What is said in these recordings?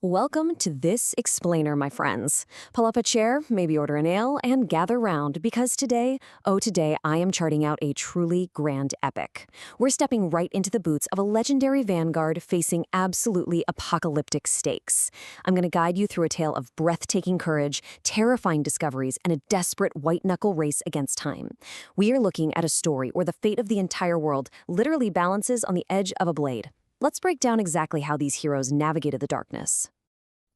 Welcome to this explainer, my friends. Pull up a chair, maybe order an ale, and gather round because today, I am charting out a truly grand epic. We're stepping right into the boots of a legendary Vanguard facing absolutely apocalyptic stakes. I'm going to guide you through a tale of breathtaking courage, terrifying discoveries, and a desperate white-knuckle race against time. We are looking at a story where the fate of the entire world literally balances on the edge of a blade. Let's break down exactly how these heroes navigated the darkness.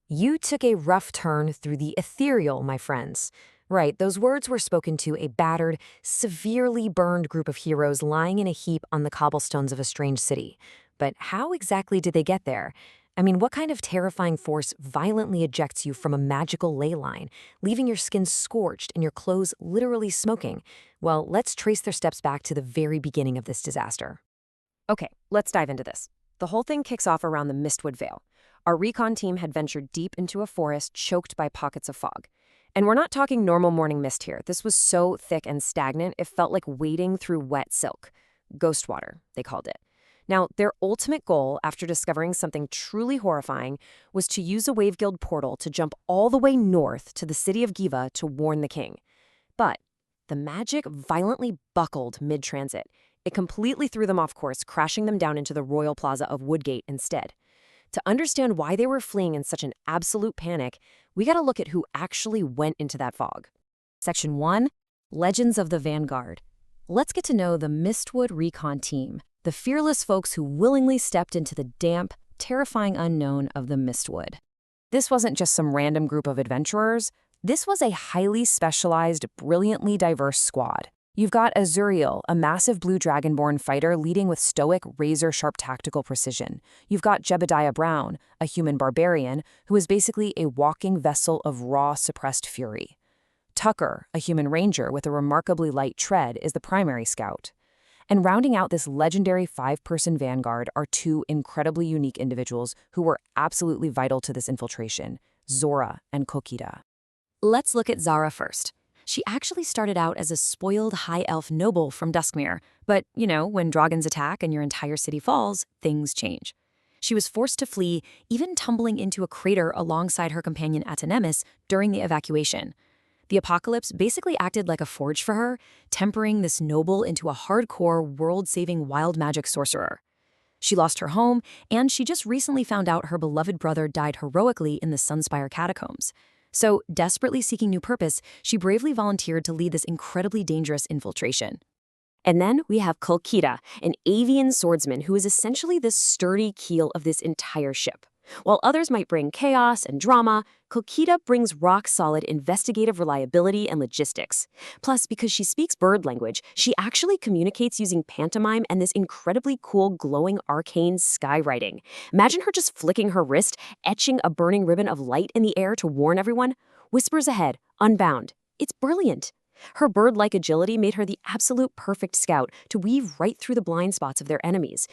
You took a rough turn through the ethereal, my friends. Right, those words were spoken to a battered, severely burned group of heroes lying in a heap on the cobblestones of a strange city. But how exactly did they get there? I mean, what kind of terrifying force violently ejects you from a magical ley line, leaving your skin scorched and your clothes literally smoking? Well, let's trace their steps back to the very beginning of this disaster. Okay, let's dive into this. The whole thing kicks off around the Mistwood Vale. Our recon team had ventured deep into a forest choked by pockets of fog. And we're not talking normal morning mist here. This was so thick and stagnant, it felt like wading through wet silk. Ghost water, they called it. Now, their ultimate goal, after discovering something truly horrifying, was to use a Wave Guild portal to jump all the way north to the city of Giva to warn the king. But the magic violently buckled mid-transit. It completely threw them off course, crashing them down into the royal plaza of Woodgate instead. To understand why they were fleeing in such an absolute panic, we gotta look at who actually went into that fog. Section 1, Legends of the Vanguard. Let's get to know the Mistwood recon team, the fearless folks who willingly stepped into the damp, terrifying unknown of the Mistwood. This wasn't just some random group of adventurers. This was a highly specialized, brilliantly diverse squad. You've got Azuriel, a massive blue dragonborn fighter leading with stoic, razor-sharp tactical precision. You've got Jebediah Brown, a human barbarian, who is basically a walking vessel of raw, suppressed fury. Tucker, a human ranger with a remarkably light tread, is the primary scout. And rounding out this legendary 5-person vanguard are two incredibly unique individuals who were absolutely vital to this infiltration, Zora and Kokita. Let's look at Zara first. She actually started out as a spoiled high elf noble from Duskmere, but, when dragons attack and your entire city falls, things change. She was forced to flee, even tumbling into a crater alongside her companion Atanemis during the evacuation. The apocalypse basically acted like a forge for her, tempering this noble into a hardcore, world-saving wild magic sorcerer. She lost her home, and she just recently found out her beloved brother died heroically in the Sunspire catacombs. So, desperately seeking new purpose, she bravely volunteered to lead this incredibly dangerous infiltration. And then we have Kolkita, an avian swordsman who is essentially the sturdy keel of this entire ship. While others might bring chaos and drama, Kolkita brings rock-solid investigative reliability and logistics. Plus, because she speaks bird language, she actually communicates using pantomime and this incredibly cool glowing arcane skywriting. Imagine her just flicking her wrist, etching a burning ribbon of light in the air to warn everyone. Whispers ahead, unbound. It's brilliant. Her bird-like agility made her the absolute perfect scout to weave right through the blind spots of their enemies.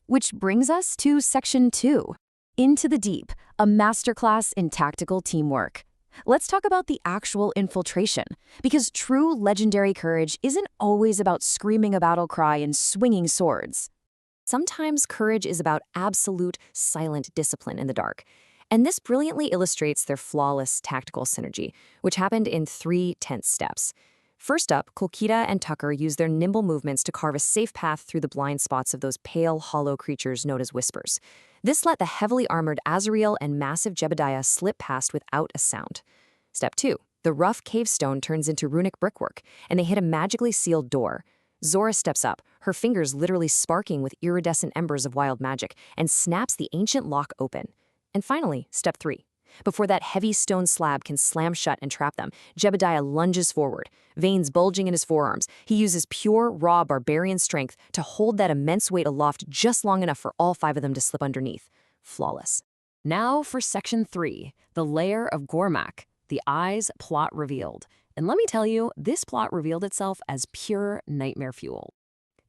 Which brings us to Section 2. Into the Deep, a masterclass in tactical teamwork. Let's talk about the actual infiltration, because true legendary courage isn't always about screaming a battle cry and swinging swords. Sometimes courage is about absolute, silent discipline in the dark. And this brilliantly illustrates their flawless tactical synergy, which happened in 3 tense steps. First up, Kolkita and Tucker use their nimble movements to carve a safe path through the blind spots of those pale, hollow creatures known as whispers. This let the heavily armored Azuriel and massive Jebediah slip past without a sound. Step 2, the rough cave stone turns into runic brickwork, and they hit a magically sealed door. Zora steps up, her fingers literally sparking with iridescent embers of wild magic, and snaps the ancient lock open. And finally, Step 3. Before that heavy stone slab can slam shut and trap them, Jebediah lunges forward, veins bulging in his forearms. He uses pure, raw barbarian strength to hold that immense weight aloft just long enough for all 5 of them to slip underneath. Flawless. Now for Section 3, the Lair of Gormak, the Eyes plot revealed. And let me tell you, this plot revealed itself as pure nightmare fuel.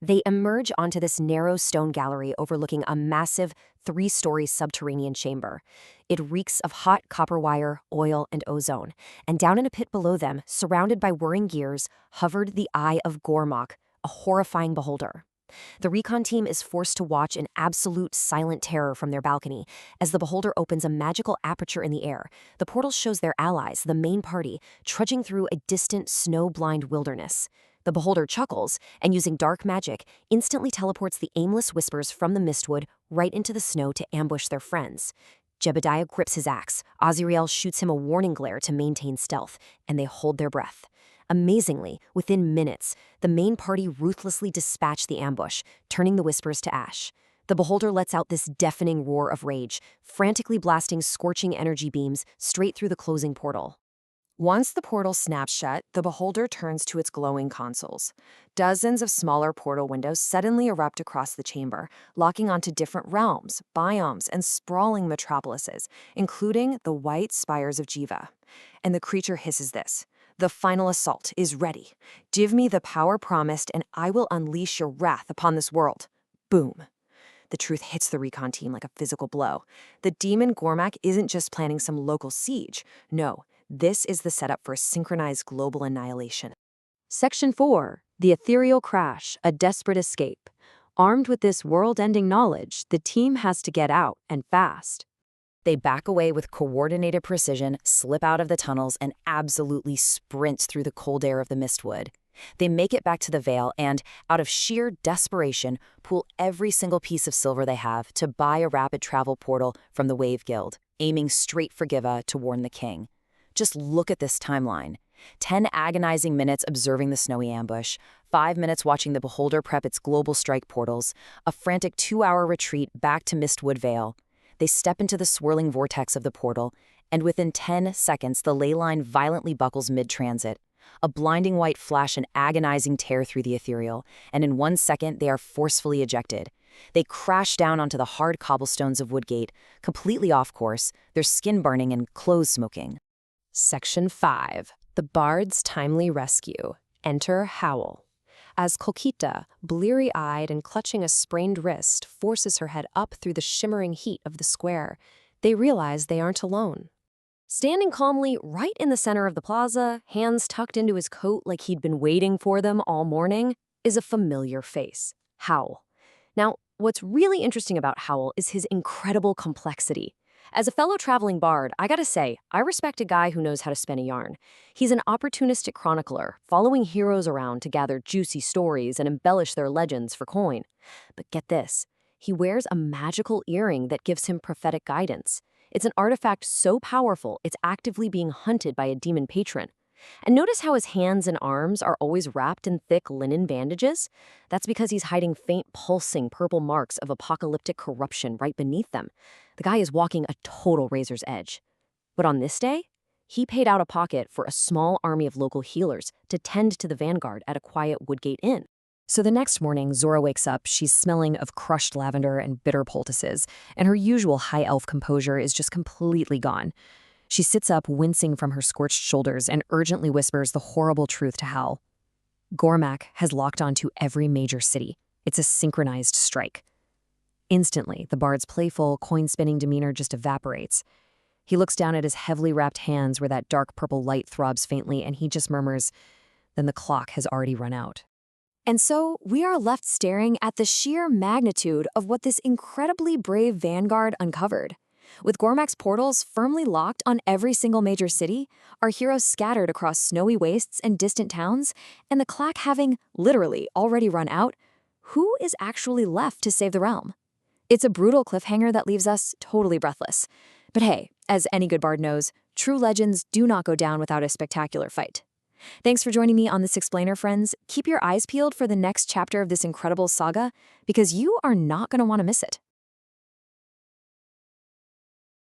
They emerge onto this narrow stone gallery overlooking a massive 3-story subterranean chamber. It reeks of hot copper wire, oil, and ozone. And down in a pit below them, surrounded by whirring gears, hovered the Eye of Gormak, a horrifying beholder. The recon team is forced to watch in absolute silent terror from their balcony as the beholder opens a magical aperture in the air. The portal shows their allies, the main party, trudging through a distant, snow-blind wilderness. The beholder chuckles and, using dark magic, instantly teleports the aimless whispers from the Mistwood right into the snow to ambush their friends. Jebediah grips his axe, Azirael shoots him a warning glare to maintain stealth, and they hold their breath. Amazingly, within minutes, the main party ruthlessly dispatch the ambush, turning the whispers to ash. The beholder lets out this deafening roar of rage, frantically blasting scorching energy beams straight through the closing portal. Once the portal snaps shut, the beholder turns to its glowing consoles. Dozens of smaller portal windows suddenly erupt across the chamber, locking onto different realms, biomes, and sprawling metropolises, including the white spires of Jiva. And the creature hisses this: "The final assault is ready. Give me the power promised, and I will unleash your wrath upon this world." Boom. The truth hits the recon team like a physical blow. The demon Gormak isn't just planning some local siege. No, this is the setup for a synchronized global annihilation. Section 4. The Ethereal Crash, a Desperate Escape. Armed with this world-ending knowledge, the team has to get out, and fast. They back away with coordinated precision, slip out of the tunnels, and absolutely sprint through the cold air of the Mistwood. They make it back to the Vale and, out of sheer desperation, pool every single piece of silver they have to buy a rapid travel portal from the Wave Guild, aiming straight for Giva to warn the king. Just look at this timeline. 10 agonizing minutes observing the snowy ambush, 5 minutes watching the beholder prep its global strike portals, a frantic 2-hour retreat back to Mistwood Vale. They step into the swirling vortex of the portal, and within 10 seconds the ley line violently buckles mid-transit. A blinding white flash and agonizing tear through the ethereal, and in 1 second they are forcefully ejected. They crash down onto the hard cobblestones of Woodgate, completely off course, their skin burning and clothes smoking. Section 5. The Bard's Timely Rescue. Enter Howl. As Colquita, bleary-eyed and clutching a sprained wrist, forces her head up through the shimmering heat of the square, they realize they aren't alone. Standing calmly right in the center of the plaza, hands tucked into his coat like he'd been waiting for them all morning, is a familiar face: Howl. Now, what's really interesting about Howl is his incredible complexity. As a fellow traveling bard, I gotta say, I respect a guy who knows how to spin a yarn. He's an opportunistic chronicler, following heroes around to gather juicy stories and embellish their legends for coin. But get this, he wears a magical earring that gives him prophetic guidance. It's an artifact so powerful, it's actively being hunted by a demon patron. And notice how his hands and arms are always wrapped in thick linen bandages? That's because he's hiding faint, pulsing purple marks of apocalyptic corruption right beneath them. The guy is walking a total razor's edge. But on this day, he paid out of pocket for a small army of local healers to tend to the Vanguard at a quiet Woodgate inn. So the next morning, Zora wakes up, she's smelling of crushed lavender and bitter poultices, and her usual high elf composure is just completely gone. She sits up, wincing from her scorched shoulders, and urgently whispers the horrible truth to Howl. Gormak has locked onto every major city. It's a synchronized strike. Instantly, the bard's playful, coin-spinning demeanor just evaporates. He looks down at his heavily wrapped hands where that dark purple light throbs faintly, and he just murmurs, "Then the clock has already run out." And so we are left staring at the sheer magnitude of what this incredibly brave Vanguard uncovered. With Gormak's portals firmly locked on every single major city, our heroes scattered across snowy wastes and distant towns, and the clock having literally already run out, who is actually left to save the realm? It's a brutal cliffhanger that leaves us totally breathless. But hey, as any good bard knows, true legends do not go down without a spectacular fight. Thanks for joining me on this explainer, friends. Keep your eyes peeled for the next chapter of this incredible saga, because you are not going to want to miss it.